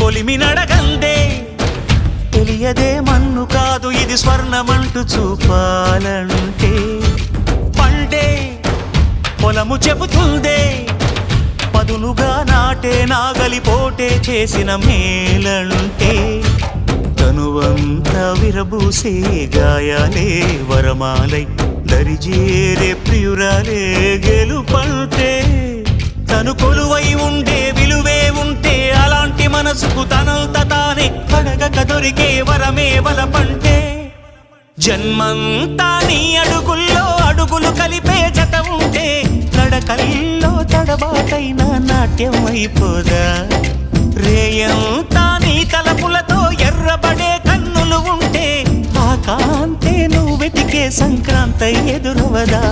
కొలిమి నడగందే తెలియదే మన్ను కాదు ఇది స్వర్ణమంటూ చూపాలంటే పండే పొలము చెబుతుందే పదునుగా నాటే నాగలిపోటే చేసిన మేలంటే తనువంతా విరబూసే గాయాలే వరమాలై దరిజేరే ప్రియురాలే గెలుపంటే తను కొలువై ఉండే విలువే ఉంటే అలాంటి మనసుకు తనంత తానే అడగక దొరికే వరమే వలపంటే జన్మంతా నీ అడుగుల్లో అడుగులు కలిపే జత ఉంటే నడకల్లో తడబాటైన నాట్యం అయిపోదా రేయంతా నీ తలపులతో ఎర్రబడే కన్నులు ఉంటే ఆ కాంతే నువ్వు వెతికే సంక్రాంతి ఎదురవదా